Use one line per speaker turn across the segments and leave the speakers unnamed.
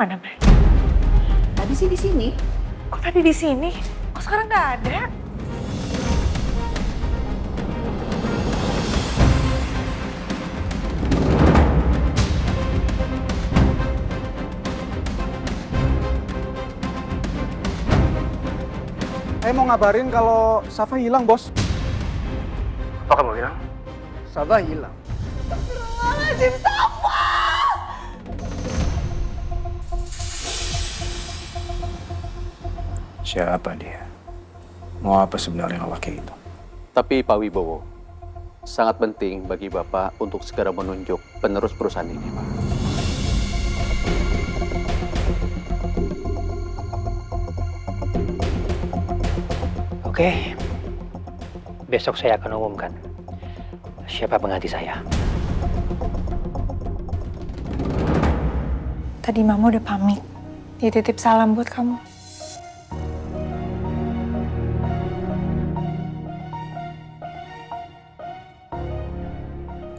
mana, Mbak?
Tadi sih di sini.
Kok tadi di sini? Kok sekarang nggak ada?
Saya mau ngabarin kalau Safa hilang, Bos.
Apa kamu bilang?
Safa hilang.
Astagfirullahaladzim, Safa!
Siapa dia? Mau apa sebenarnya lelaki itu?
Tapi Pak Wibowo, sangat penting bagi Bapak untuk segera menunjuk penerus perusahaan ini, Pak.
Oke, besok saya akan umumkan siapa pengganti saya.
Tadi Mama udah pamit. Dia titip salam buat kamu.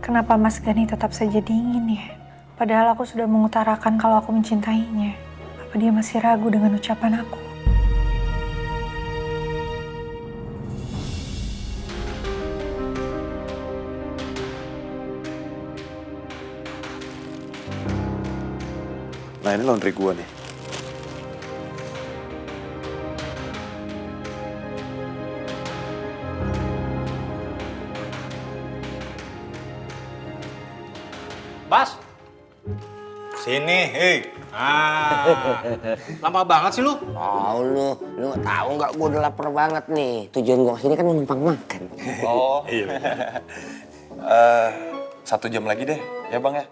Kenapa Mas Gani tetap saja dingin ya? Padahal aku sudah mengutarakan kalau aku mencintainya. Apa dia masih ragu dengan ucapan aku?
Nah ini laundry gua nih.
Bas, sini, hei. Lama banget sih lu.
Oh lu nggak tahu nggak? Gue udah lapar banget nih. Tujuan gue kesini kan mau numpang makan.
Oh, iya. 1 jam lagi deh, ya bang ya.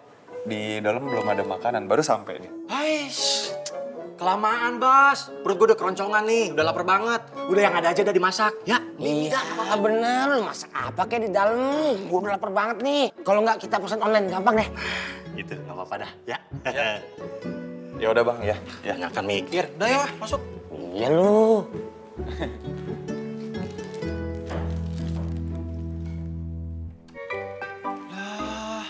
Di dalam belum ada makanan, baru sampai nih.
Aish, kelamaan Bas. Perut gue udah keroncongan nih, udah lapar banget. Udah yang ada aja udah dimasak, ya?
Iya, bener. Lu masak apa kayak di dalam? Gue udah lapar banget nih. Kalau nggak kita pesan online, gampang deh.
Gitu, gak apa-apa dah, ya.
Ya udah bang, ya. Ya.
Banyak kan mikir. Udah ya, masuk.
Iya lu.
Lah,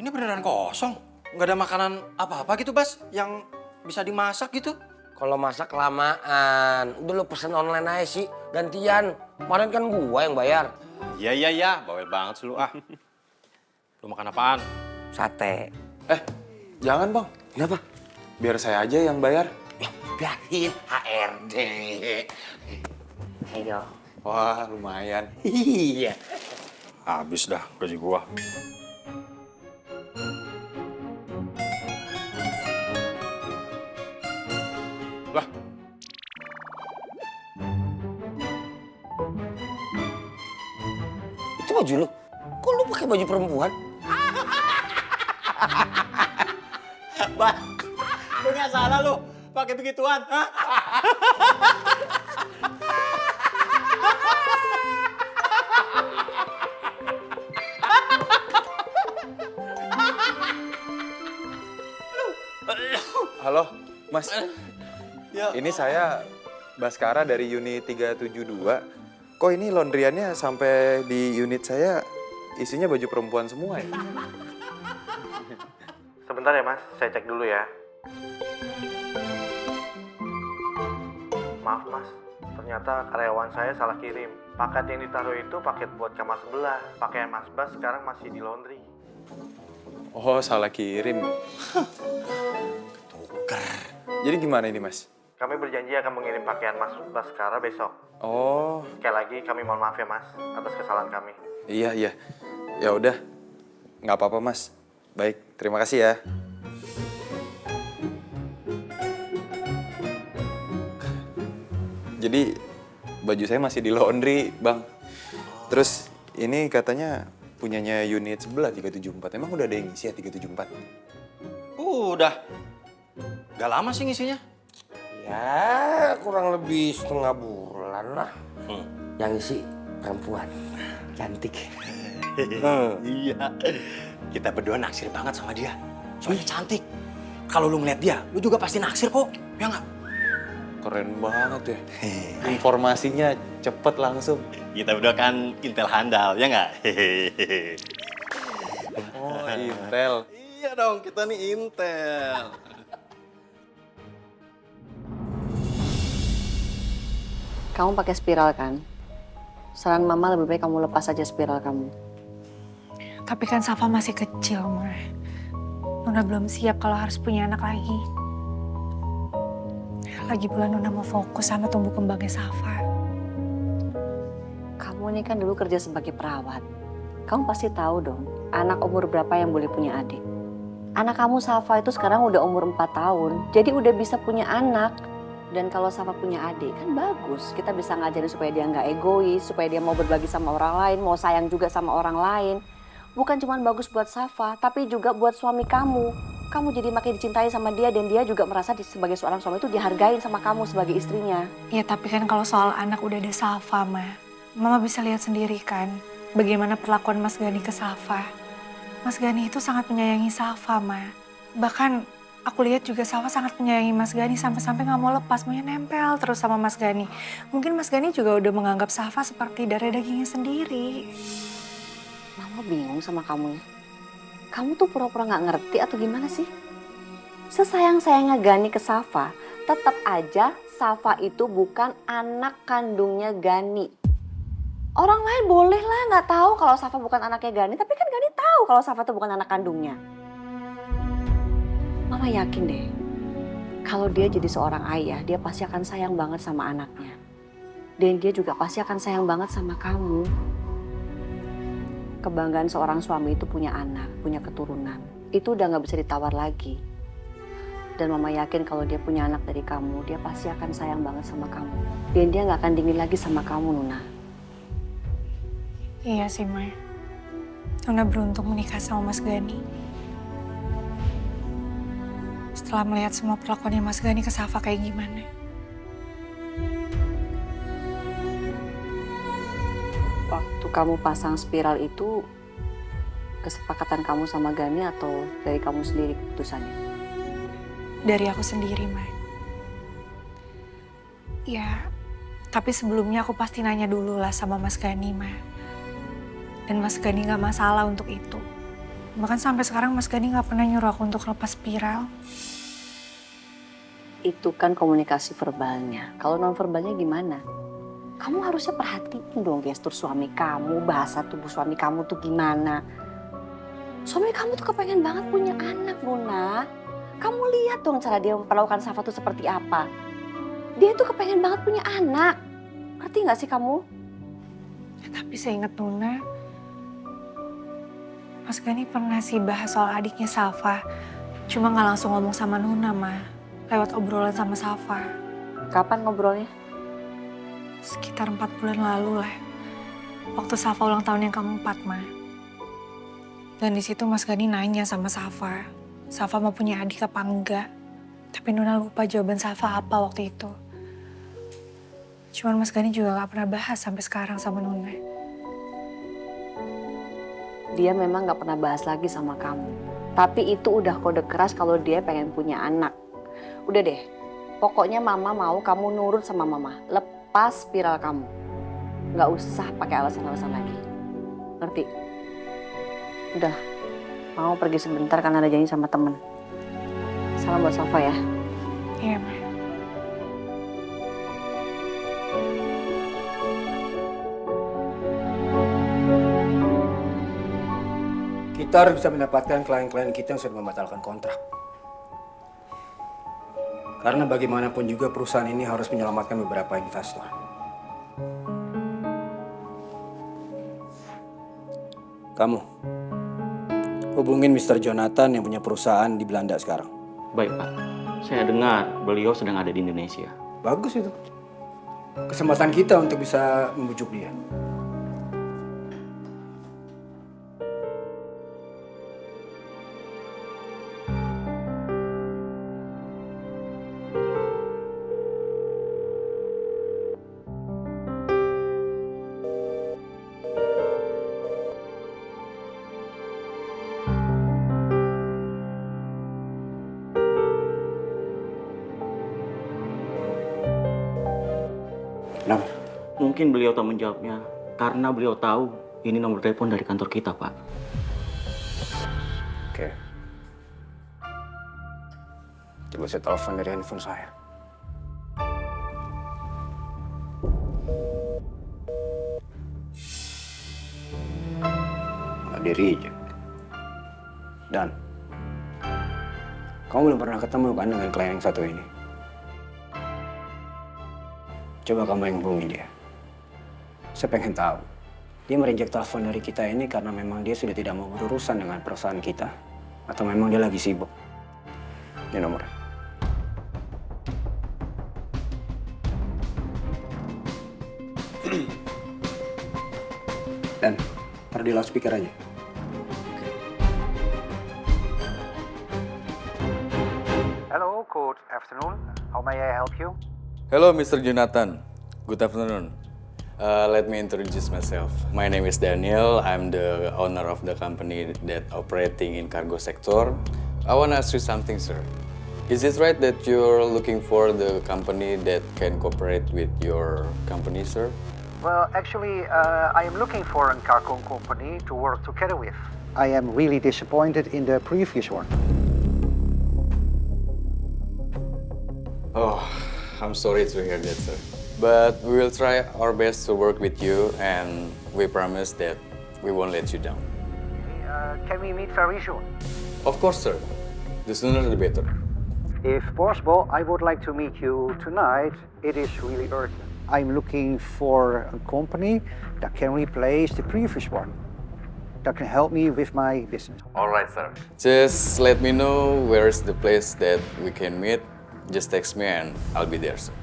ini beneran kosong. Nggak ada makanan apa-apa gitu, Bas, yang bisa dimasak gitu.
Kalau masak kelamaan, udah lu pesen online aja sih. Gantian. Kemarin kan gua yang bayar.
Iya, bawel banget sih lu, ah. Lu makan apaan?
Sate.
Jangan bang.
Kenapa?
Biar saya aja yang bayar.
Biarin HRD. Ayo.
Wah, lumayan.
Iya.
Habis dah gaji gua. Lah.
Itu baju lu. Kok lu pakai baju perempuan?
Bah, lu nggak salah lu pakai begituan, hah?
Halo, Mas.
Ya.
Ini saya Baskara dari unit 372. Kok ini laundryannya sampai di unit saya isinya baju perempuan semua ya?
Sebentar ya mas, saya cek dulu ya. Maaf mas, ternyata karyawan saya salah kirim. Paket yang ditaruh itu paket buat kamar sebelah. Pakaian mas Bas sekarang masih di laundry.
Oh, salah kirim.
Tuker.
Jadi gimana ini, Mas?
Kami berjanji akan mengirim pakaian mas Baskara besok.
Oh,
Sekali lagi kami mohon maaf ya mas, atas kesalahan kami.
iya. Ya udah, nggak apa-apa, Mas. Baik, terima kasih ya. Jadi baju saya masih di laundry, Bang. Terus ini katanya punyanya unit sebelah 374. Emang udah ada yang ngisi ya 374?
Udah. Gak lama sih ngisinya.
Ya, kurang lebih setengah bulan lah. Yang isi perempuan. Cantik.
Iya. Kita berdua naksir banget sama dia. Soalnya cantik. Kalau lu ngeliat dia, lu juga pasti naksir kok. Ya nggak?
Keren banget ya. Informasinya cepet langsung.
Kita berdua kan intel handal, ya nggak?
Oh, Intel.
Iya dong, kita nih intel.
Kamu pakai spiral kan? Saran mama lebih baik kamu lepas aja spiral kamu.
Tapi kan Safa masih kecil, Ma. Nuna belum siap kalau harus punya anak lagi. Lagi pula Nuna mau fokus sama tumbuh kembangnya Safa.
Kamu ini kan dulu kerja sebagai perawat. Kamu pasti tahu dong, anak umur berapa yang boleh punya adik. Anak kamu Safa itu sekarang udah umur 4 tahun, jadi udah bisa punya anak. Dan kalau Safa punya adik kan bagus, kita bisa ngajarin supaya dia nggak egois, supaya dia mau berbagi sama orang lain, mau sayang juga sama orang lain. Bukan cuma bagus buat Safa, tapi juga buat suami kamu. Kamu jadi makin dicintai sama dia dan dia juga merasa sebagai seorang suami itu dihargain sama kamu sebagai istrinya.
Ya tapi kan kalau soal anak udah ada Safa, Ma. Mama bisa lihat sendiri kan, bagaimana perlakuan Mas Gani ke Safa. Mas Gani itu sangat menyayangi Safa, Ma. Bahkan aku lihat juga Safa sangat menyayangi Mas Gani sampai-sampai nggak mau lepas, maunya nempel terus sama Mas Gani. Mungkin Mas Gani juga udah menganggap Safa seperti darah dagingnya sendiri.
Mama bingung sama kamu ya. Kamu tuh pura-pura nggak ngerti atau gimana sih? Sesayang-sayangnya Gani ke Safa, tetap aja Safa itu bukan anak kandungnya Gani. Orang lain boleh lah nggak tahu kalau Safa bukan anaknya Gani, tapi kan Gani tahu kalau Safa itu bukan anak kandungnya. Mama yakin deh, kalau dia jadi seorang ayah, dia pasti akan sayang banget sama anaknya. Dan dia juga pasti akan sayang banget sama kamu. Kebanggaan seorang suami itu punya anak, punya keturunan. Itu udah gak bisa ditawar lagi. Dan Mama yakin kalau dia punya anak dari kamu, dia pasti akan sayang banget sama kamu. Dan dia gak akan dingin lagi sama kamu, Nuna.
Iya sih, Ma. Nuna beruntung menikah sama Mas Gani. Setelah melihat semua perlakuannya Mas Gani ke Safa kayak gimana.
Waktu kamu pasang spiral itu, kesepakatan kamu sama Gani atau dari kamu sendiri keputusannya?
Dari aku sendiri, Ma. Ya, tapi sebelumnya aku pasti nanya dulu lah sama Mas Gani, Ma. Dan Mas Gani gak masalah untuk itu. Bahkan sampai sekarang Mas Gani gak pernah nyuruh aku untuk lepas spiral.
Itu kan komunikasi verbalnya. Kalau non verbalnya gimana? Kamu harusnya perhatiin dong gestur suami kamu, bahasa tubuh suami kamu tuh gimana. Suami kamu tuh kepengen banget punya anak, Nuna. Kamu lihat dong cara dia memperlakukan Safa tuh seperti apa. Dia tuh kepengen banget punya anak. Ngerti gak sih kamu?
Ya, tapi saya ingat Nuna, Mas Gani pernah sih bahas soal adiknya Safa. Cuma gak langsung ngomong sama Nuna, Ma. Lewat obrolan sama Safa.
Kapan ngobrolnya?
Sekitar 4 bulan lalu lah. Waktu Safa ulang tahun yang ke-4, Ma. Dan di situ Mas Gani nanya sama Safa. Safa mau punya adik apa enggak. Tapi Nuna lupa jawaban Safa apa waktu itu. Cuman Mas Gani juga gak pernah bahas sampai sekarang sama Nuna.
Dia memang gak pernah bahas lagi sama kamu. Tapi itu udah kode keras kalau dia pengen punya anak. Udah deh, pokoknya Mama mau kamu nurut sama Mama. Lepas spiral kamu. Gak usah pakai alasan-alasan lagi. Ngerti? Udah, mau pergi sebentar karena ada janji sama temen. Salam buat Safa ya.
Iya, Ma.
Kita harus bisa mendapatkan klien-klien kita yang sudah membatalkan kontrak. Karena bagaimanapun juga perusahaan ini harus menyelamatkan beberapa investor. Kamu, hubungin Mr. Jonathan yang punya perusahaan di Belanda sekarang.
Baik, Pak. Saya dengar beliau sedang ada di Indonesia.
Bagus itu. Kesempatan kita untuk bisa membujuk dia. Kenapa?
Mungkin beliau tak menjawabnya karena beliau tahu ini nomor telepon dari kantor kita, Pak.
Oke. Coba saya telepon dari handphone saya. malah di reject. Dan kamu belum pernah ketemu kan dengan klien yang satu ini? Coba kamu yang hubungi dia. Saya pengen tahu, dia mereject telepon dari kita ini karena memang dia sudah tidak mau berurusan dengan perusahaan kita, atau memang dia lagi sibuk. Ini nomornya. Dan taruh di loudspeaker aja.
Hello, good afternoon. How may I help you?
Hello, Mr. Jonathan. Good afternoon. Let me introduce myself. My name is Daniel. I'm the owner of the company that operating in cargo sector. I want to ask you something, sir. Is it right that you're looking for the company that can cooperate with your company, sir?
Well, actually, I am looking for a cargo company to work together with. I am really disappointed in the previous one.
Oh, I'm sorry to hear that, sir. But we will try our best to work with you, and we promise that we won't let you down.
Can we meet very soon?
Of course, sir. The sooner the better.
If possible, I would like to meet you tonight. It is really urgent. I'm looking for a company that can replace the previous one, that can help me with my business.
All right, sir. Just let me know where is the place that we can meet. Just text me and I'll be there, sir.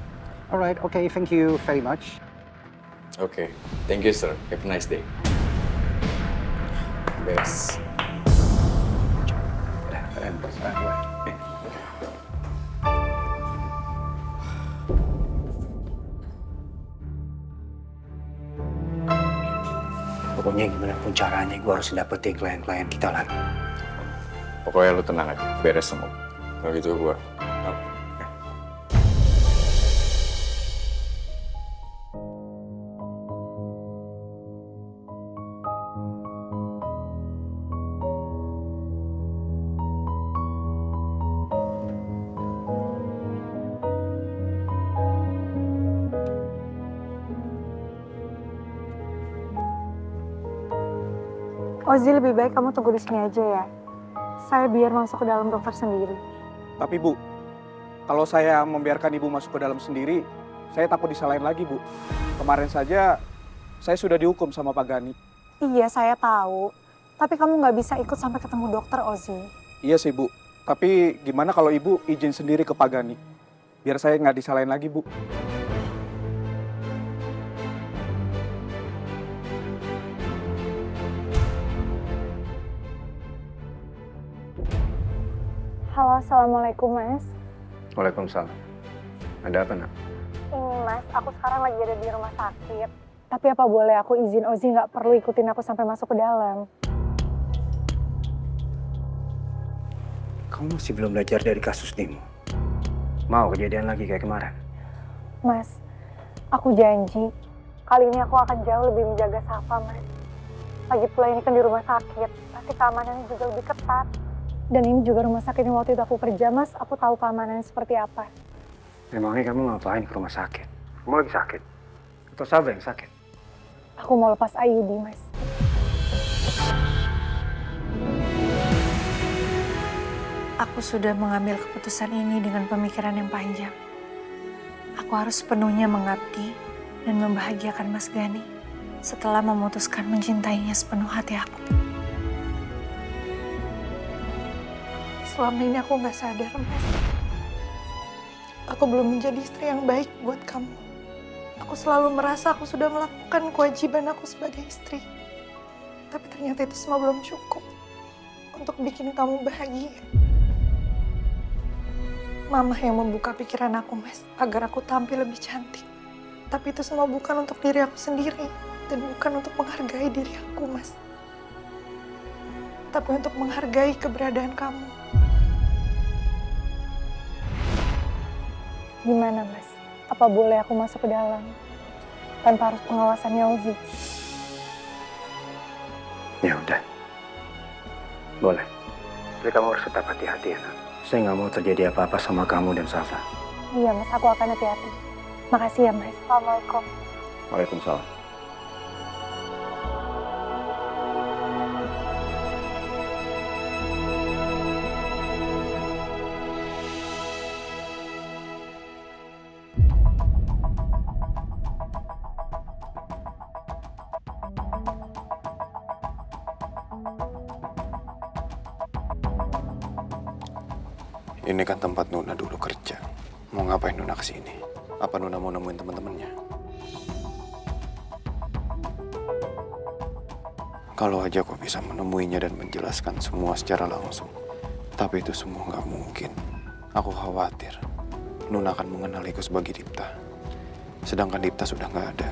All right, okay, thank you very much.
Okay. Thank you, sir. Have a nice day. Best.
Pokoknya gimana pun caranya gue harus dapetin klien-klien kita lagi.
Pokoknya lu tenang aja. Beres semua. Kalau gitu gua.
Ozi, lebih baik kamu tunggu di sini aja ya. Saya biar masuk ke dalam dokter sendiri.
Tapi Bu, kalau saya membiarkan Ibu masuk ke dalam sendiri, saya takut disalahin lagi, Bu. Kemarin saja saya sudah dihukum sama Pak Gani.
Iya, saya tahu. Tapi kamu nggak bisa ikut sampai ketemu dokter, Ozi.
Iya sih, Bu. Tapi gimana kalau Ibu izin sendiri ke Pak Gani? Biar saya nggak disalahin lagi, Bu.
Halo, Assalamualaikum, Mas.
Waalaikumsalam. Ada apa, Nak?
Ini, Mas, aku sekarang lagi ada di rumah sakit. Tapi apa boleh aku izin Ozi nggak perlu ikutin aku sampai masuk ke dalam?
Kamu masih belum belajar dari kasus Nimo? Mau kejadian lagi kayak kemarin?
Mas, aku janji kali ini aku akan jauh lebih menjaga Safa, Mas. Lagi pula ini kan di rumah sakit, pasti keamanannya juga lebih ketat. Dan ini juga rumah sakit yang waktu itu aku kerja, Mas. Aku tahu keamanannya seperti apa.
Memangnya kamu ngapain ke rumah sakit? Kamu lagi sakit? Atau Safa yang sakit?
Aku mau lepas IUD, Mas. Aku sudah mengambil keputusan ini dengan pemikiran yang panjang. Aku harus sepenuhnya mengabdi dan membahagiakan Mas Gani setelah memutuskan mencintainya sepenuh hati aku. Selama ini aku nggak sadar, Mas. Aku belum menjadi istri yang baik buat kamu. Aku selalu merasa aku sudah melakukan kewajiban aku sebagai istri. Tapi ternyata itu semua belum cukup untuk bikin kamu bahagia. Mama yang membuka pikiran aku, Mas, agar aku tampil lebih cantik. Tapi itu semua bukan untuk diri aku sendiri dan bukan untuk menghargai diri aku, Mas. Tapi untuk menghargai keberadaan kamu. Gimana, Mas? Apa boleh aku masuk ke dalam tanpa harus pengawasannya Ozi?
Ya udah. Boleh. Tapi kamu harus tetap hati-hati ya, Nak. Saya nggak mau terjadi apa-apa sama kamu dan Safa.
Iya, Mas. Aku akan hati-hati. Makasih ya, Mas. Assalamualaikum.
Waalaikumsalam.
Ini kan tempat Nuna dulu kerja. Mau ngapain Nuna kesini? Apa Nuna mau nemuin teman-temannya? Kalau aja aku bisa menemuinya dan menjelaskan semua secara langsung. Tapi itu semua nggak mungkin. Aku khawatir Nuna akan mengenaliku sebagai Dipta. Sedangkan Dipta sudah nggak ada.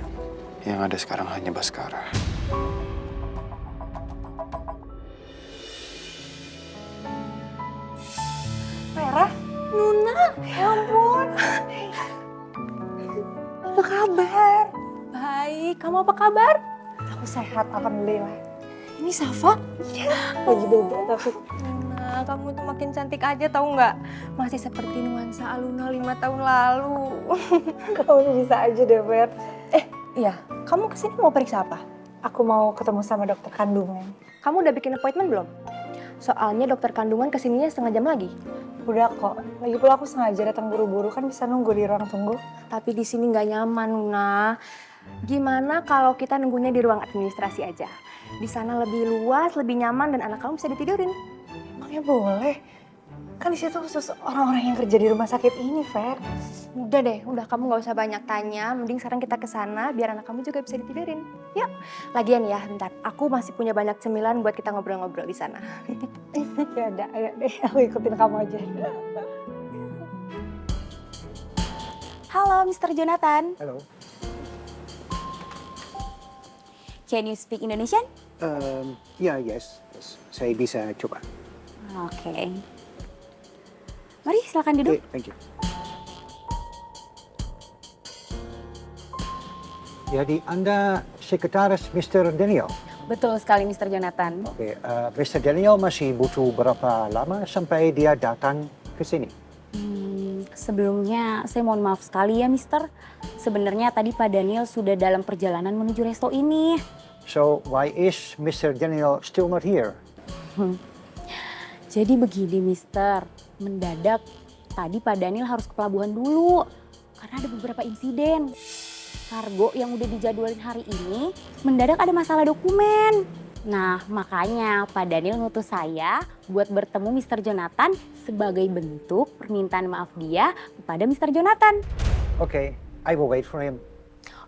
Yang ada sekarang hanya Baskara.
Vera? Nuna? Ya ampun. Apa kabar?
Baik, kamu apa kabar?
Aku sehat, alhamdulillah. Ini Safa? Iya. Lagi beda tapi.
Nuna, kamu tuh makin cantik aja tahu nggak? Masih seperti nuansa Aluna 5 tahun lalu.
Kamu bisa aja deh, Ver.
Iya, kamu kesini mau periksa apa?
Aku mau ketemu sama dokter kandungan.
Kamu udah bikin appointment belum? Soalnya dokter kandungan kesininya setengah jam lagi.
Udah kok. Lagi pula aku sengaja datang buru-buru kan bisa nunggu di ruang tunggu.
Tapi di sini nggak nyaman, Nuna. Gimana kalau kita nunggunya di ruang administrasi aja? Di sana lebih luas, lebih nyaman, dan anak kamu bisa ditidurin.
Emangnya boleh? Kan di situ khusus orang-orang yang kerja di rumah sakit ini, Fer.
Udah deh, udah kamu nggak usah banyak tanya. Mending sekarang kita ke sana biar anak kamu juga bisa ditidurin. Yuk. Lagian ya, bentar. Aku masih punya banyak cemilan buat kita ngobrol-ngobrol di sana.
Ya udah, ayo deh. Aku ikutin kamu aja.
Halo, Mr. Jonathan.
Halo.
Can you speak Indonesian?
Yes. Saya bisa coba.
Oke. Mari, silakan duduk.
Thank you. Jadi Anda sekretaris Mr. Daniel?
Betul sekali, Mr. Jonathan.
Oke, Mr. Daniel masih butuh berapa lama sampai dia datang ke sini?
Sebelumnya, saya mohon maaf sekali ya, Mister. Sebenarnya tadi Pak Daniel sudah dalam perjalanan menuju resto ini.
So, why is Mr. Daniel still not here?
Jadi begini, Mister. Mendadak, tadi Pak Daniel harus ke pelabuhan dulu. Karena ada beberapa insiden. Kargo yang udah dijadwalin hari ini, mendadak ada masalah dokumen. Nah, makanya Pak Daniel ngutus saya buat bertemu Mr. Jonathan sebagai bentuk permintaan maaf dia kepada Mr. Jonathan.
Oke, I will wait for him.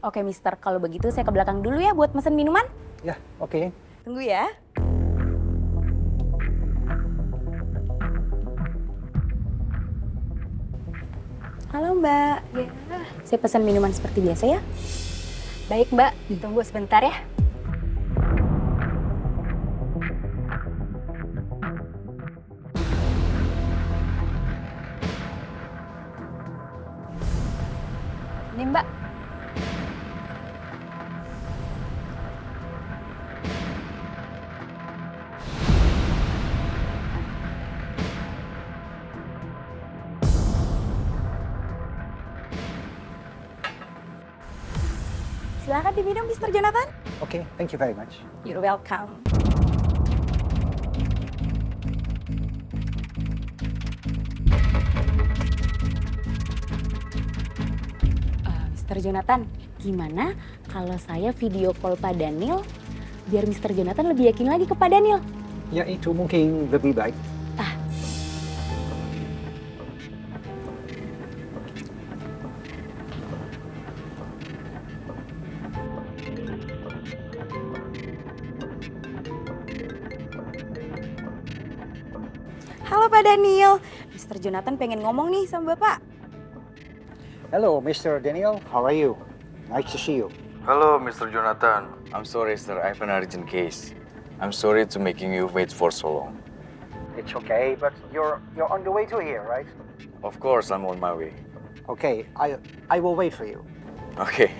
Oke, Mister. Kalau begitu saya ke belakang dulu ya buat mesen minuman.
Ya, oke.
Tunggu ya. Halo, Mbak. Ya. Saya pesan minuman seperti biasa ya. Baik, Mbak. Ditunggu sebentar ya. Ini, Mbak. Silakan diminum, Mr. Jonathan.
Okay, thank you very much.
You're welcome. Mr. Jonathan, gimana kalau saya video call Pak Daniel biar Mr. Jonathan lebih yakin lagi ke Pak Daniel?
Ya, itu mungkin lebih baik.
Halo Pak Daniel, Mr. Jonathan pengen ngomong nih sama Bapak.
Hello, Mr. Daniel. How are you? Nice to see you.
Hello, Mr. Jonathan. I'm sorry, sir. I have an urgent case. I'm sorry to making you wait for so long.
It's okay, but you're on the way to here, right?
Of course, I'm on my way.
Okay, I will wait for you.
Okay.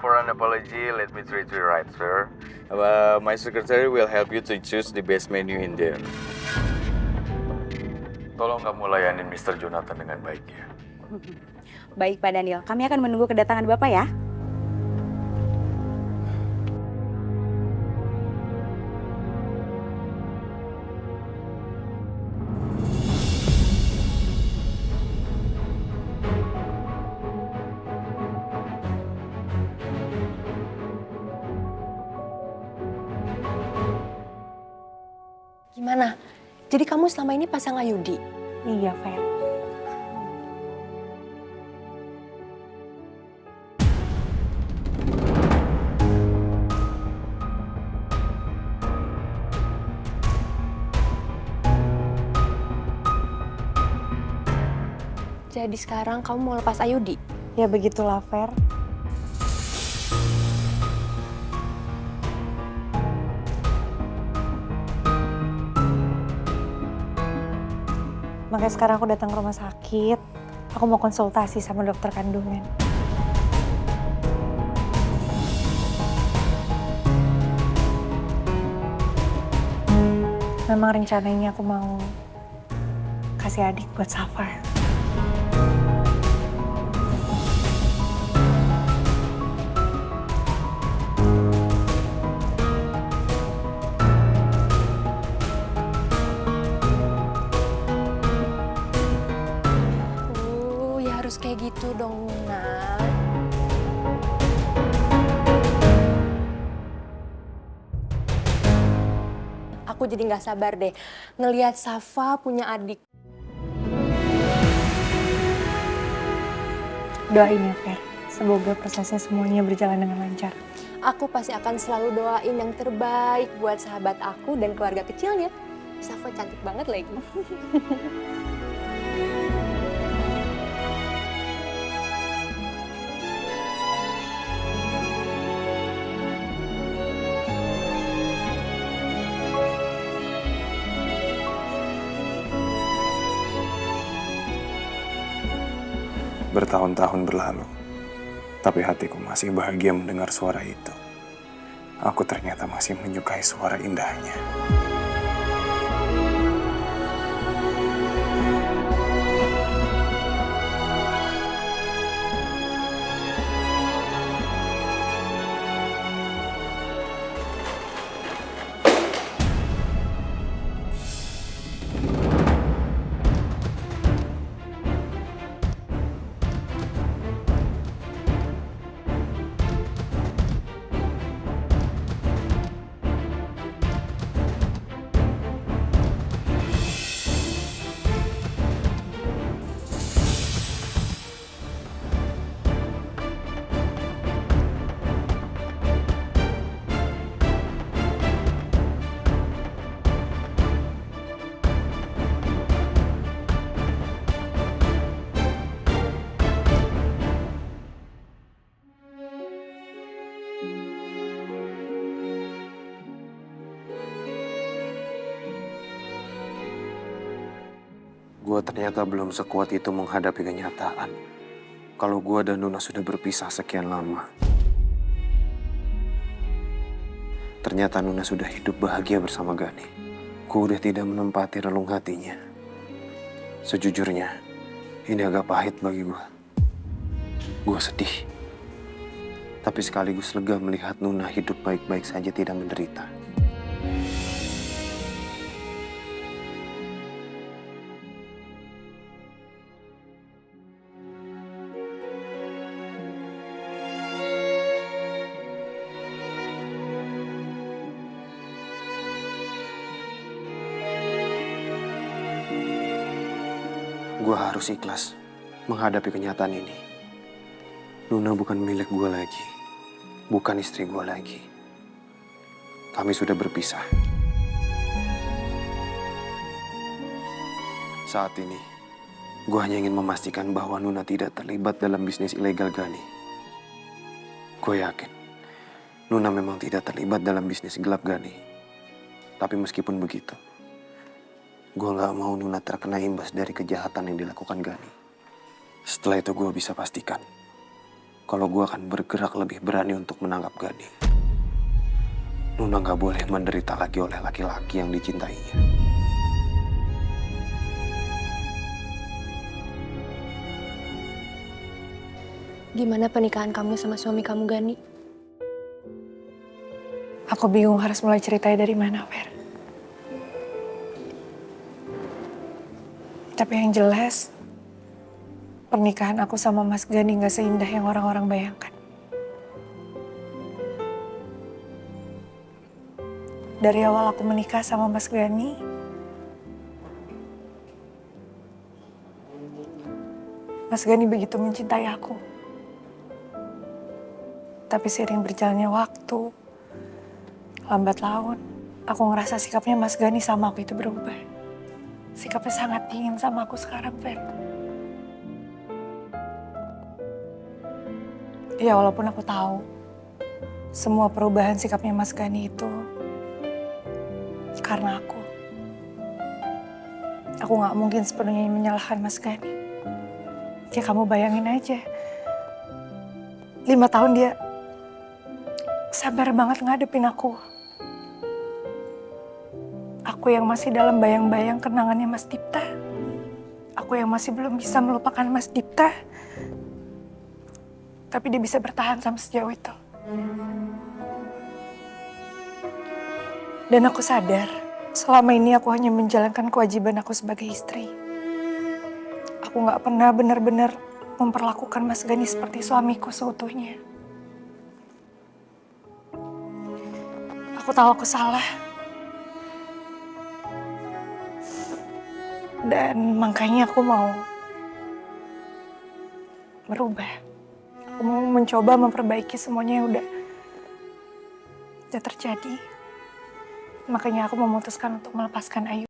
For an apology, let me treat you right, sir. My secretary will help you to choose the best menu in there. Tolong kamu layanin Mr. Jonathan dengan baik ya.
Baik Pak Daniel, kami akan menunggu kedatangan Bapak ya. Gimana? Jadi kamu selama ini pasang Ayudi?
Iya, Fer.
Jadi sekarang kamu mau lepas Ayudi?
Ya begitulah, Fer. Makanya sekarang aku datang ke rumah sakit. Aku mau konsultasi sama dokter kandungan. Memang rencananya aku mau kasih adik buat Safar.
Ya harus kayak gitu dong, Nuna. Aku jadi nggak sabar deh ngelihat Safa punya adik.
Doain ya, Fer. Semoga prosesnya semuanya berjalan dengan lancar.
Aku pasti akan selalu doain yang terbaik buat sahabat aku dan keluarga kecilnya. Safa cantik banget lagi.
Bertahun-tahun berlalu, tapi hatiku masih bahagia mendengar suara itu. Aku ternyata masih menyukai suara indahnya. Gue ternyata belum sekuat itu menghadapi kenyataan. Kalau gue dan Nuna sudah berpisah sekian lama. Ternyata Nuna sudah hidup bahagia bersama Gani. Gue udah tidak menempati relung hatinya. Sejujurnya, ini agak pahit bagi gue. Gue sedih. Tapi sekaligus lega melihat Nuna hidup baik-baik saja tidak menderita. Gue harus ikhlas menghadapi kenyataan ini. Nuna bukan milik gue lagi, bukan istri gue lagi. Kami sudah berpisah. Saat ini, gue hanya ingin memastikan bahwa Nuna tidak terlibat dalam bisnis ilegal Gani. Gue yakin, Nuna memang tidak terlibat dalam bisnis gelap Gani. Tapi meskipun begitu, gue gak mau Nuna terkena imbas dari kejahatan yang dilakukan Gani. Setelah itu gue bisa pastikan kalau gue akan bergerak lebih berani untuk menangkap Gani. Nuna gak boleh menderita lagi oleh laki-laki yang dicintainya.
Gimana pernikahan kamu sama suami kamu, Gani?
Aku bingung harus mulai ceritanya dari mana, Fer. Tapi yang jelas, pernikahan aku sama Mas Gani gak seindah yang orang-orang bayangkan. Dari awal aku menikah sama Mas Gani, Mas Gani begitu mencintai aku. Tapi seiring berjalannya waktu, lambat laun, aku ngerasa sikapnya Mas Gani sama aku itu berubah. Sikapnya sangat dingin sama aku sekarang, Fer. Ya walaupun aku tahu semua perubahan sikapnya Mas Gani itu karena aku. Aku gak mungkin sepenuhnya menyalahkan Mas Gani. Ya kamu bayangin aja, 5 tahun dia sabar banget ngadepin aku. Aku yang masih dalam bayang-bayang kenangannya Mas Dipta. Aku yang masih belum bisa melupakan Mas Dipta. Tapi dia bisa bertahan sampai sejauh itu. Dan aku sadar, selama ini aku hanya menjalankan kewajiban aku sebagai istri. Aku gak pernah benar-benar memperlakukan Mas Gani seperti suamiku seutuhnya. Aku tahu aku salah. Dan makanya aku mau merubah. Aku mau mencoba memperbaiki semuanya yang udah terjadi. Makanya aku memutuskan untuk melepaskan Ayu.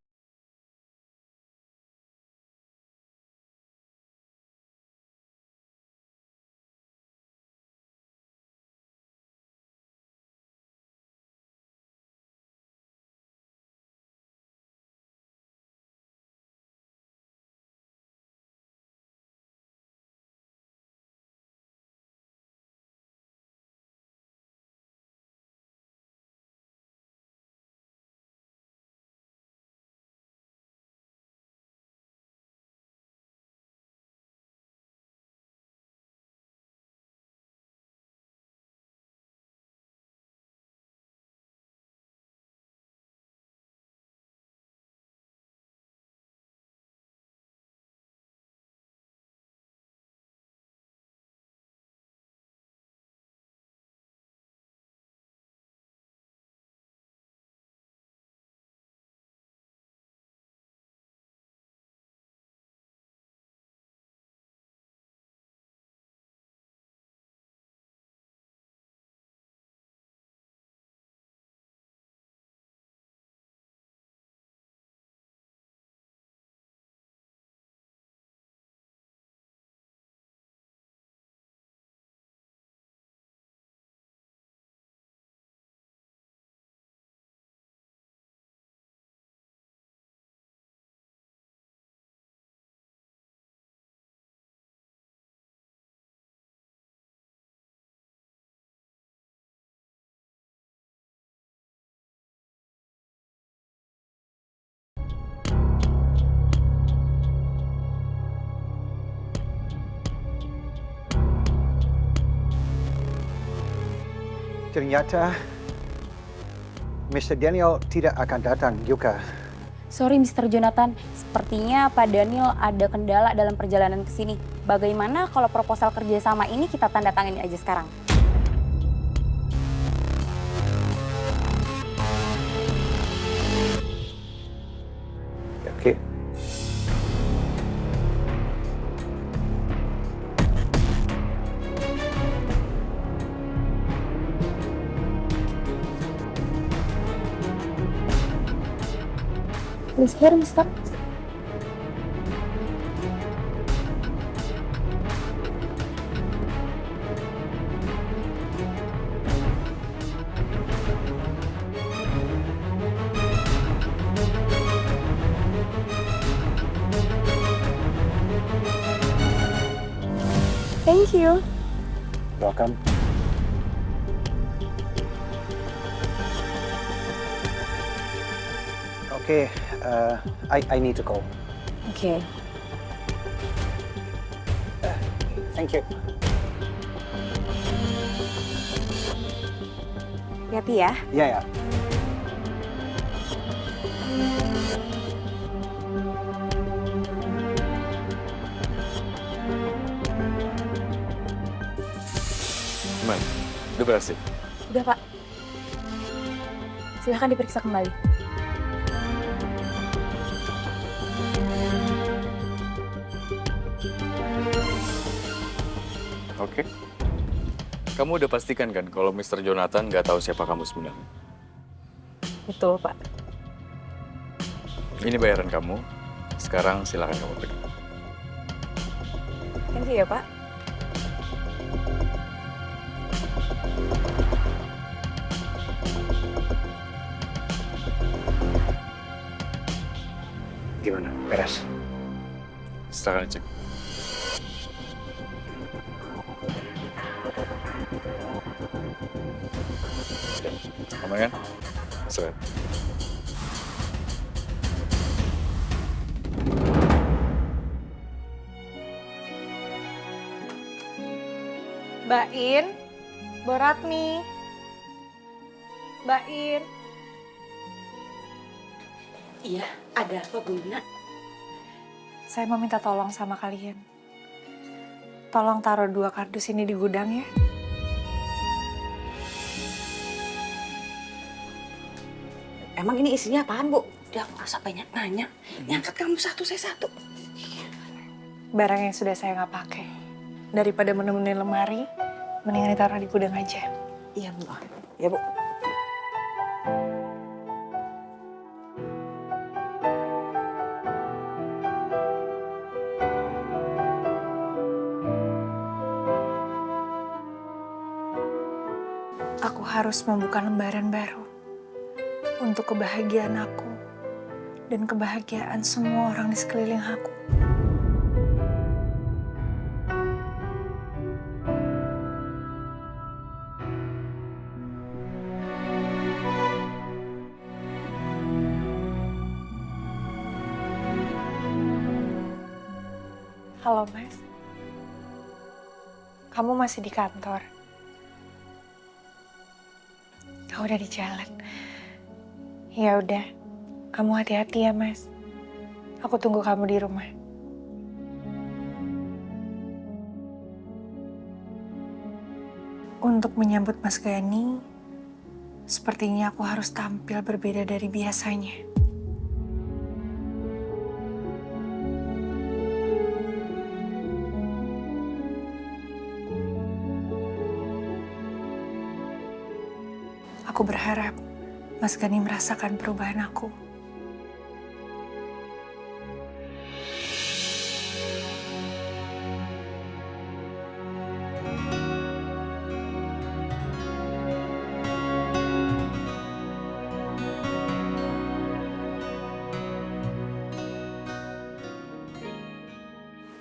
Ternyata Mr. Daniel tidak akan datang juga.
Sorry Mr. Jonathan, sepertinya Pak Daniel ada kendala dalam perjalanan ke sini. Bagaimana kalau proposal kerjasama ini kita tanda tangani aja sekarang?
Oke.
Please here, Mister. Thank you.
Welcome. Okay, I need to go.
Okay.
Thank you.
Hati-hati ya.
Ya, ya.
Gimana? Udah berhasil?
Udah Pak. Silahkan diperiksa kembali.
Oke. Kamu udah pastikan kan kalau Mr. Jonathan nggak tahu siapa kamu sebenarnya?
Betul, Pak.
Ini bayaran kamu. Sekarang silakan kamu pergi.
Thank you ya, Pak.
Gimana? Beres?
Silakan cek. Aman kan? Silakan.
Mbak In, Boratmi. Mbak In.
Iya, ada apa Bu Lina?
Saya mau minta tolong sama kalian. Tolong taruh 2 kardus ini di gudang ya.
Emang ini isinya apaan Bu? Dia merasa banyak nanya. Ngangkat kamu satu, saya satu.
Barang yang sudah saya nggak pakai. Daripada menemukan lemari, mendingan ditaruh di gudang aja.
Iya Bu. Ya Bu.
Aku harus membuka lembaran baru untuk kebahagiaan aku dan kebahagiaan semua orang di sekeliling aku. Halo, Mas. Kamu masih di kantor? Aku udah di jalan. Ya udah, kamu hati-hati ya, Mas. Aku tunggu kamu di rumah. Untuk menyambut Mas Gani, sepertinya aku harus tampil berbeda dari biasanya. Aku berharap Mas Gani merasakan perubahan aku.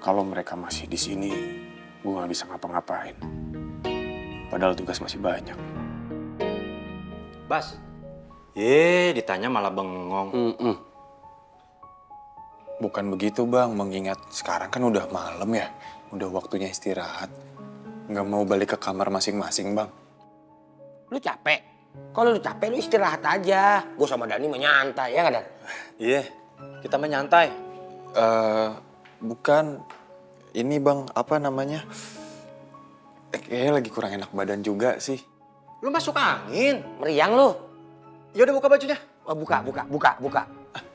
Kalau mereka masih di sini, gue nggak bisa ngapa-ngapain. Padahal tugas masih banyak.
Bas. Ditanya malah bengong.
Bukan begitu bang, mengingat sekarang kan udah malam ya. Udah waktunya istirahat. Nggak mau balik ke kamar masing-masing bang.
Lu capek? Kalau lu capek lu istirahat aja. Gue sama Dani menyantai, ya nggak Dan?
Iya, kita menyantai.
Bukan, ini bang, apa namanya? Kayaknya lagi kurang enak badan juga sih.
Lu masuk angin, meriang lu.
Ya udah buka bajunya.
Oh, buka.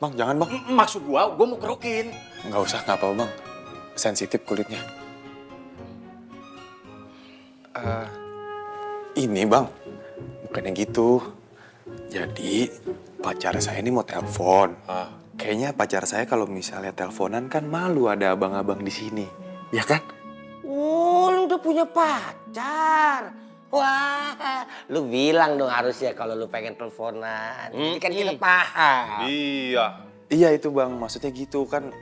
Bang, jangan bang.
Maksud gua mau kerokin.
Nggak usah, nggak apa bang. Sensitif kulitnya. Ini bang, bukannya gitu. Jadi pacar saya ini mau telepon. Kayaknya pacar saya kalau misalnya teleponan kan malu ada abang-abang di sini, ya kan?
Oh, lu udah punya pacar. Wah, lu bilang dong harusnya kalau lu pengen teleponan. Jadi kan kita paham.
Iya.
Iya itu bang, maksudnya gitu kan.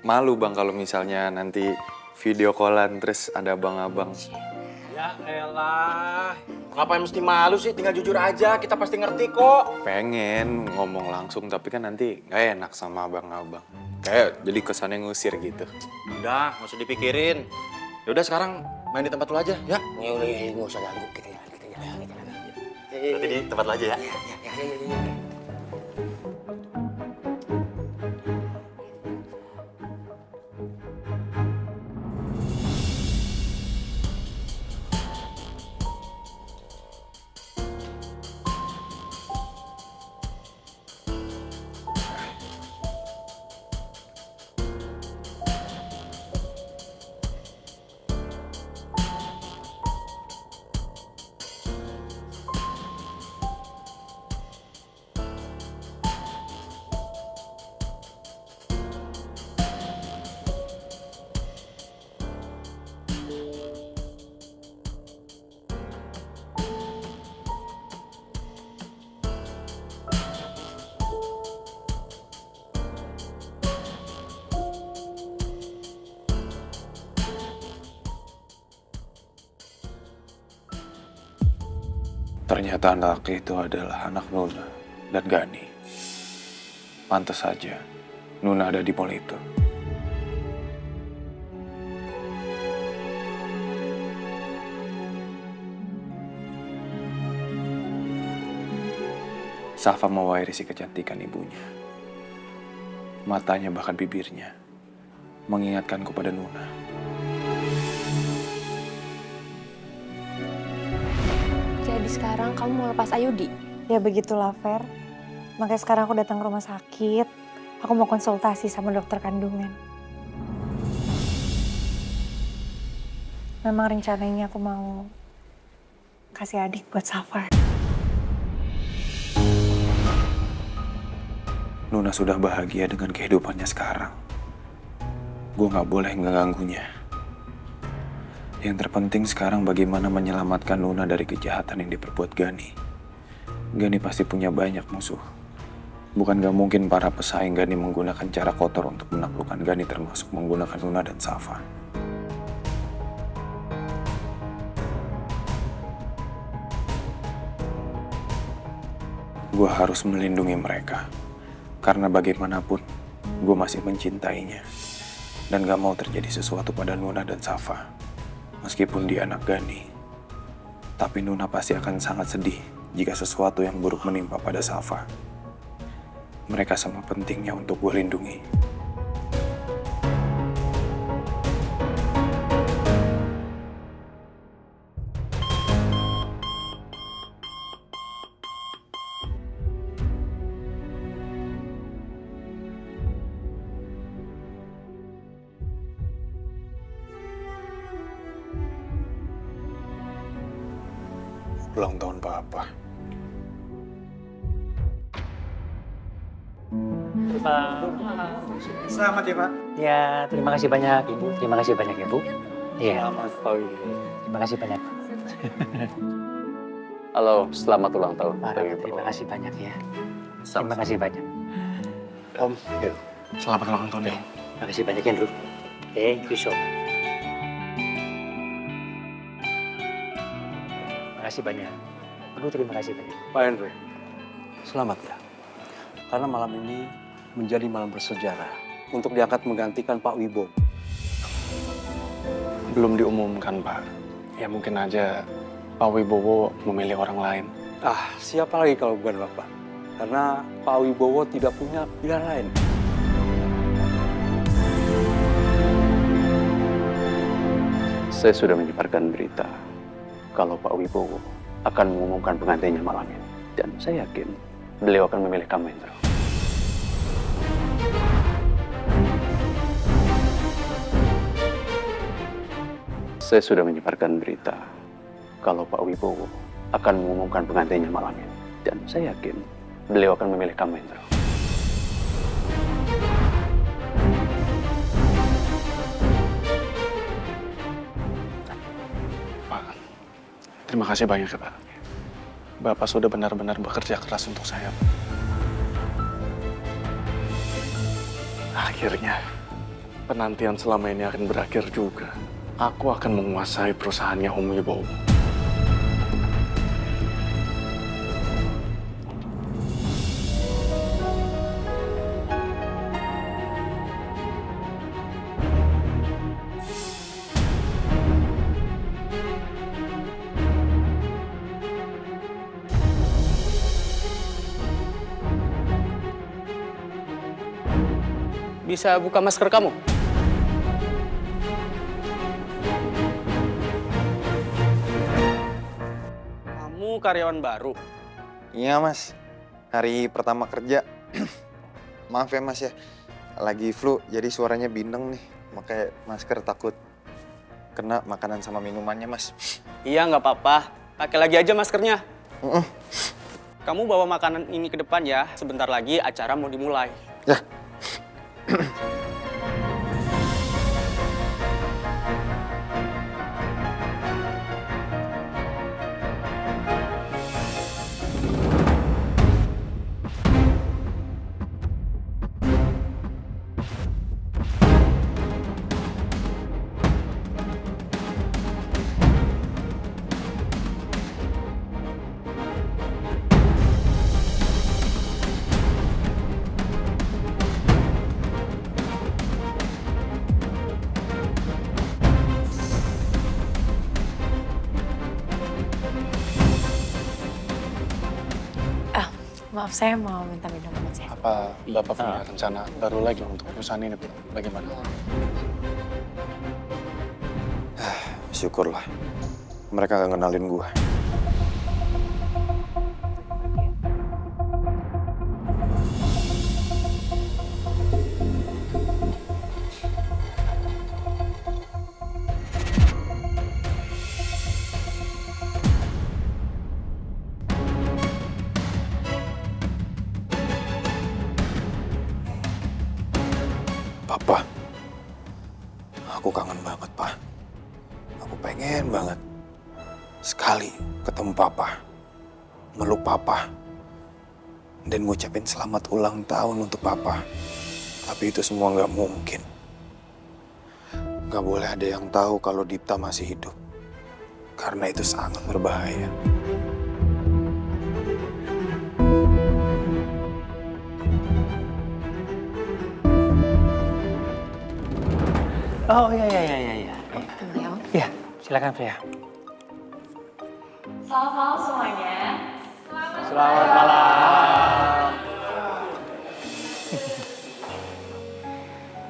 Malu bang kalau misalnya nanti video callan terus ada abang-abang.
Ya elah. Ngapain mesti malu sih? Tinggal jujur aja, kita pasti ngerti kok.
Pengen ngomong langsung tapi kan nanti nggak enak sama abang-abang. Kayak jadi kesannya ngusir gitu.
Udah, nggak usah dipikirin. Yaudah sekarang main di tempat lu aja, ya?
Ya udah, nggak usah ganggu kita jalan.
Berarti di tempat lu aja ya?
Ya.
Ternyata anak itu adalah anak Nuna dan Gani. Pantas saja Nuna ada di mall itu. Safa mewarisi kecantikan ibunya. Matanya bahkan bibirnya mengingatkanku pada Nuna.
Jadi sekarang kamu mau lepas Ayudi?
Ya begitulah, Fer. Makanya sekarang aku datang ke rumah sakit. Aku mau konsultasi sama dokter kandungan. Memang rencananya aku mau kasih adik buat Safar.
Nuna sudah bahagia dengan kehidupannya sekarang. Gue gak boleh ngeganggunya. Yang terpenting sekarang bagaimana menyelamatkan Nuna dari kejahatan yang diperbuat Gani. Gani pasti punya banyak musuh. Bukan gak mungkin para pesaing Gani menggunakan cara kotor untuk menaklukkan Gani, termasuk menggunakan Nuna dan Safa. Gue harus melindungi mereka. Karena bagaimanapun, gue masih mencintainya. Dan gak mau terjadi sesuatu pada Nuna dan Safa. Meskipun dia anak Gani. Tapi Nuna pasti akan sangat sedih jika sesuatu yang buruk menimpa pada Safa. Mereka sama pentingnya untuk gue lindungi. Ulang tahun Papa.
Selamat ya, Pak. Ya, terima kasih banyak, Ibu. Terima kasih banyak, Ibu. Iya.
Selamat pagi.
Terima kasih banyak.
Halo, selamat ulang tahun.
Pak, terima kasih banyak ya. Terima kasih banyak.
Om, selamat ulang tahun ya.
Terima kasih banyak, Andrew. Thank you so much. Terima kasih banyak. Aduh, terima kasih banyak.
Pak Andre, selamat ya. Karena malam ini menjadi malam bersejarah untuk diangkat menggantikan Pak Wibowo.
Belum diumumkan, Pak. Ya mungkin aja Pak Wibowo memilih orang lain.
Ah, siapa lagi kalau bukan Bapak? Karena Pak Wibowo tidak punya pilihan lain. Saya sudah menyebarkan berita kalau Pak Wibowo akan mengumumkan penggantinya malam ini. Dan saya yakin beliau akan memilih kamu, Indra. Saya sudah menyebarkan berita kalau Pak Wibowo akan mengumumkan penggantinya malam ini. Dan saya yakin beliau akan memilih kamu, Indra.
Pak, terima kasih banyak ya, Pak. Bapak sudah benar-benar bekerja keras untuk saya. Akhirnya, penantian selama ini akan berakhir juga. Aku akan menguasai perusahaannya Om Wibowo.
Bisa buka masker kamu? Kamu karyawan baru?
Iya, Mas. Hari pertama kerja. Maaf ya, Mas ya. Lagi flu, jadi suaranya bindeng nih. Pakai masker takut kena makanan sama minumannya, Mas.
Iya, nggak apa-apa. Pakai lagi aja maskernya. Kamu bawa makanan ini ke depan ya. Sebentar lagi acara mau dimulai.
Ya.
Maaf, saya mau minta minum buat saya.
Apa Bapak punya rencana baru lagi untuk perusahaan ini, Bu? Bagaimana?
Syukurlah. Mereka gak ngenalin gua. Papa, aku kangen banget, Pak. Aku pengen banget sekali ketemu Papa, meluk Papa, dan ngucapin selamat ulang tahun untuk Papa. Tapi itu semua nggak mungkin. Nggak boleh ada yang tahu kalau Dipta masih hidup, karena itu sangat berbahaya.
Oh iya. Iya, silakan Freya.
Selamat malam semuanya.
Selamat malam.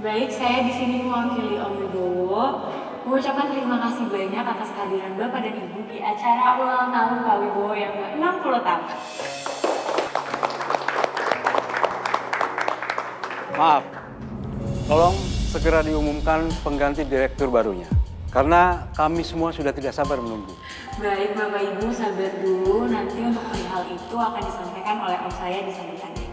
Baik, saya di sini mewakili Om Wibowo mengucapkan terima kasih banyak atas kehadiran Bapak dan Ibu di acara ulang tahun Pak Wibowo yang ke-60 tahun.
Maaf, tolong segera diumumkan pengganti direktur barunya. Karena kami semua sudah tidak sabar menunggu.
Baik Bapak Ibu, sabar dulu. Nanti untuk perihal itu akan disampaikan oleh Om saya di sambutannya.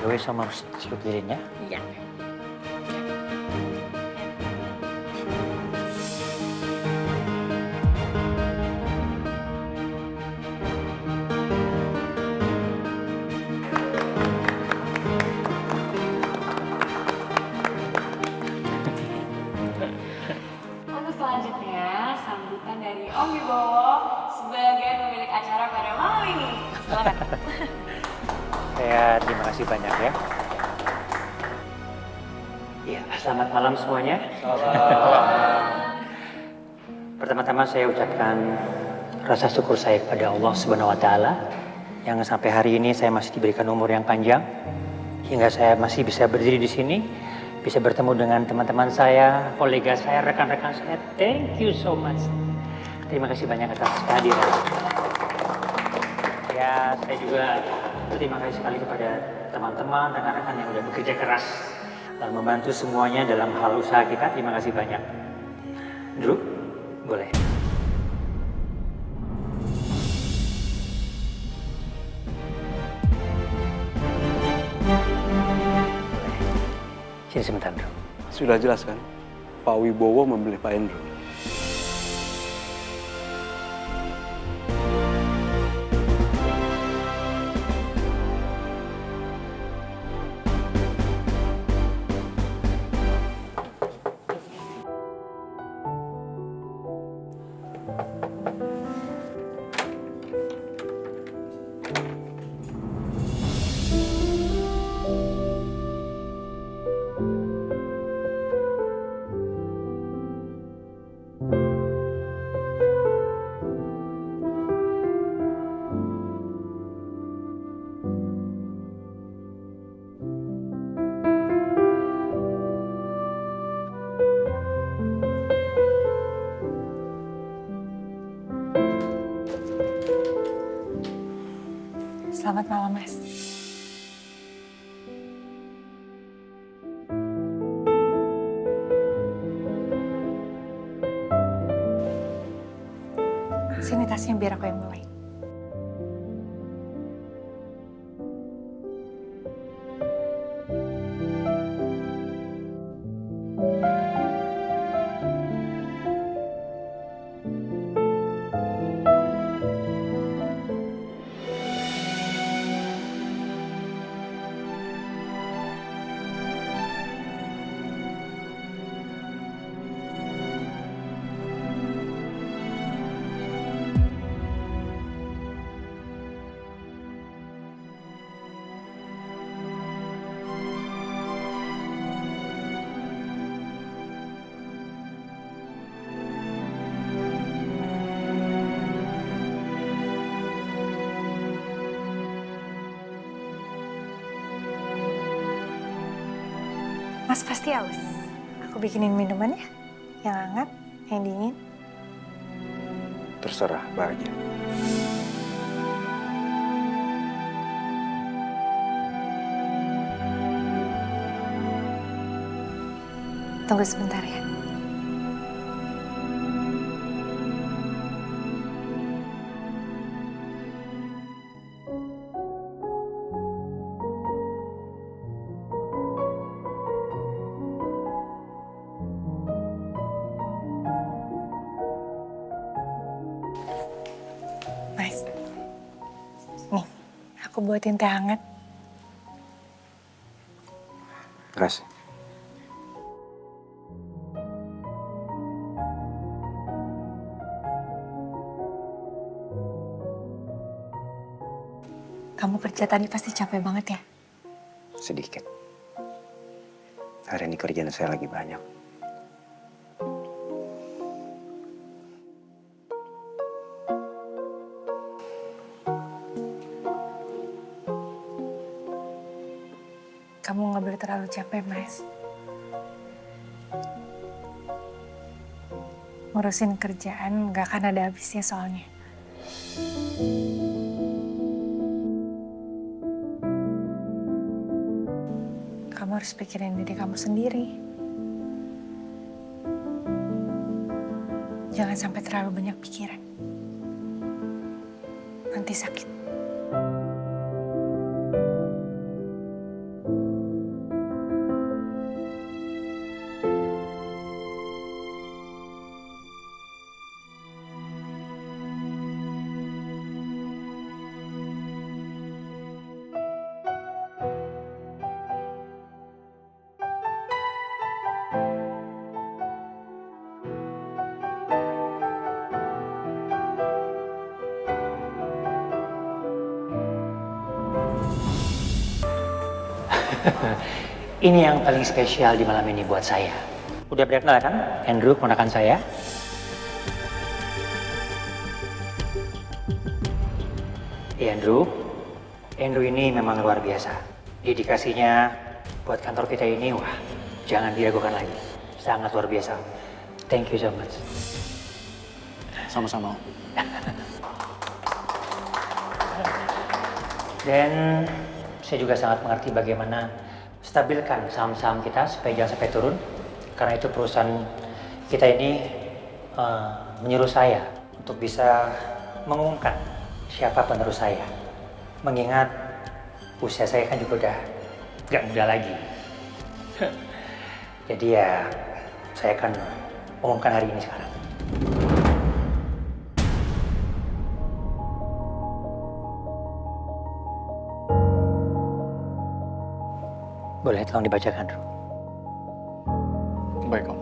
Gue sama harus pikirin ya.
Iya. Untuk selanjutnya, sambutan dari Om Wibowo sebagai pemilik acara pada malam ini. Silakan.
Saya terima kasih banyak ya. Ya, selamat malam semuanya. Pertama-tama saya ucapkan rasa syukur saya kepada Allah Subhanahu wa taala yang sampai hari ini saya masih diberikan umur yang panjang hingga saya masih bisa berdiri di sini, bisa bertemu dengan teman-teman saya, kolega saya, rekan-rekan saya. Thank you so much. Terima kasih banyak atas kehadiran. Ya, saya juga berterima kasih sekali kepada teman-teman, rekan-rekan yang sudah bekerja keras dan membantu semuanya dalam hal usaha kita. Terima kasih banyak. Drew, boleh. Sini sebentar, Drew.
Sudah jelas kan? Pak Wibowo memilih Pak Andrew.
Selamat malam, Mas. Sini tasnya biar aku yang bawain. Mas pasti haus. Aku bikinin minuman ya, yang hangat, yang dingin.
Terserah, bahagia.
Tunggu sebentar ya. Mas, nih, aku buatin teh hangat.
Terus.
Kamu kerja tadi pasti capek banget ya?
Sedikit. Hari ini kerjaan saya lagi banyak.
Kamu nggak boleh terlalu capek, Mas. Ngurusin kerjaan nggak akan ada habisnya soalnya. Kamu harus pikirin diri kamu sendiri. Jangan sampai terlalu banyak pikiran. Nanti sakit.
Ini yang paling spesial di malam ini buat saya. Udah berkenal kan? Andrew, ponakan saya. Andrew ini memang luar biasa. Dedikasinya buat kantor kita ini, wah, jangan diragukan lagi. Sangat luar biasa. Thank you so much.
Sama-sama.
Dan saya juga sangat mengerti bagaimana stabilkan saham-saham kita supaya jangan sampai turun. Karena itu perusahaan kita ini menyuruh saya untuk bisa mengumumkan siapa penerus saya. Mengingat usia saya kan juga udah gak muda lagi. Jadi ya saya akan umumkan hari ini sekarang. Boleh tolong dibacakan, Ru?
Baik, Om.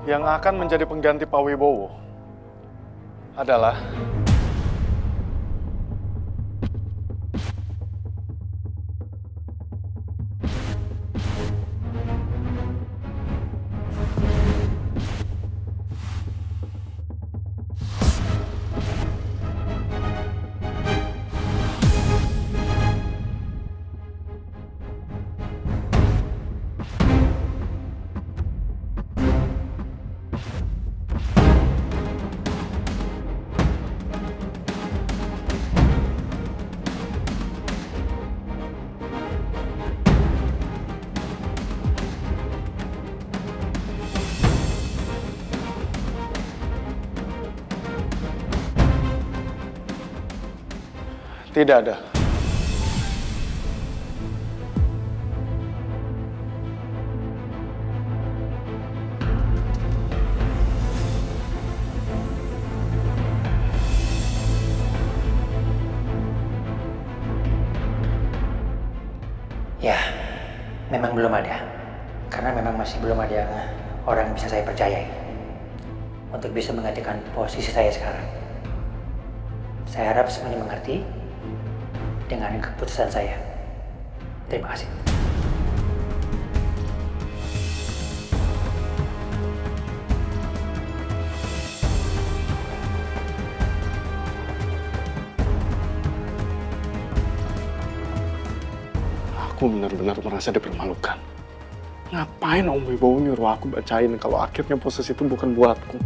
Yang akan menjadi pengganti Pak Wibowo adalah tidak ada.
Memang belum ada. Karena memang masih belum ada orang yang bisa saya percayai untuk bisa menggantikan posisi saya sekarang. Saya harap semuanya mengerti dengan keputusan saya. Terima kasih.
Aku benar-benar merasa dipermalukan. Ngapain Om Wibowo nyuruh aku bacain kalau akhirnya posisi itu bukan buatku?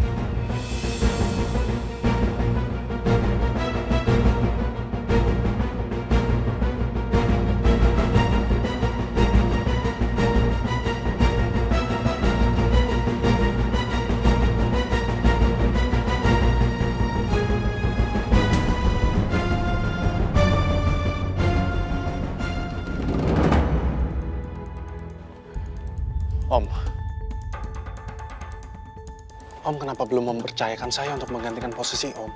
Om kenapa belum mempercayakan saya untuk menggantikan posisi Om?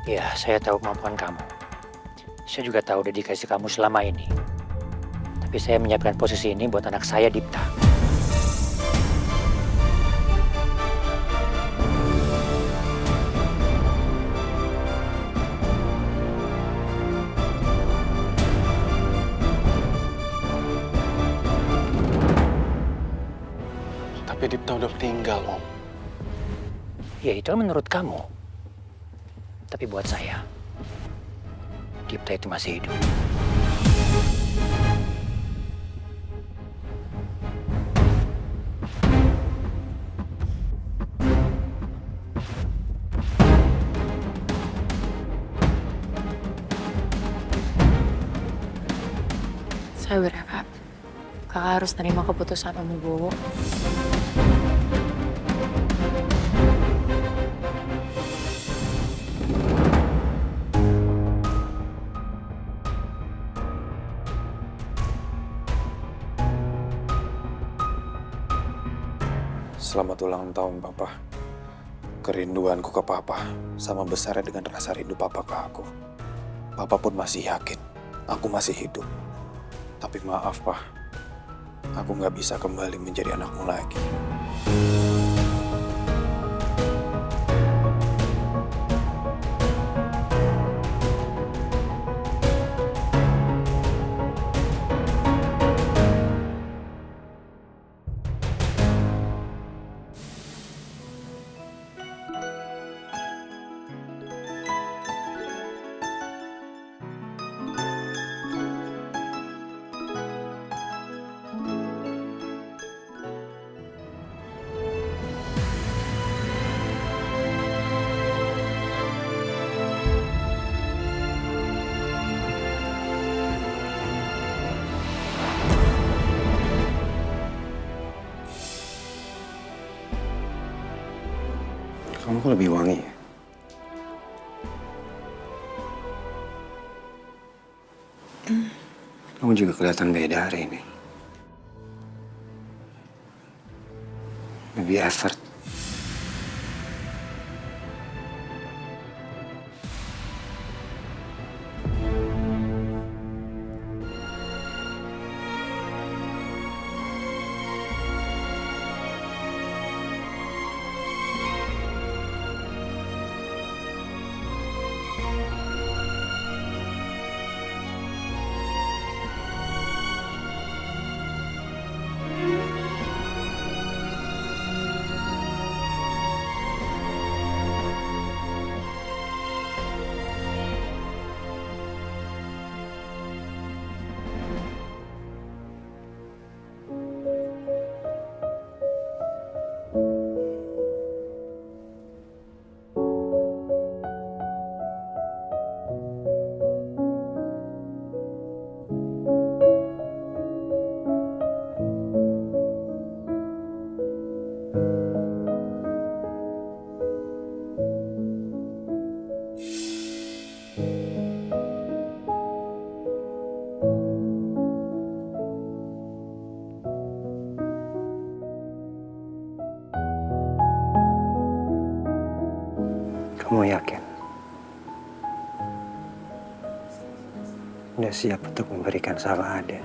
Ya, saya tahu kemampuan kamu. Saya juga tahu dedikasi kamu selama ini. Tapi saya menyiapkan posisi ini buat anak saya, Dipta.
Tapi Dipta udah meninggal, Om.
Ya itu menurut kamu. Tapi buat saya, Dipta itu masih hidup.
Saya berharap kakak harus terima keputusan Om Wibowo.
Selamat ulang tahun, Papa. Kerinduanku ke Papa sama besarnya dengan rasa rindu Papa ke aku. Papa pun masih yakin aku masih hidup. Tapi maaf, Pak. Aku nggak bisa kembali menjadi anakmu lagi.
Kamu kok lebih wangi ya? Kamu juga kelihatan beda hari ini. Lebih effort. Kamu yakin? Udah siap untuk memberikan sama Aden?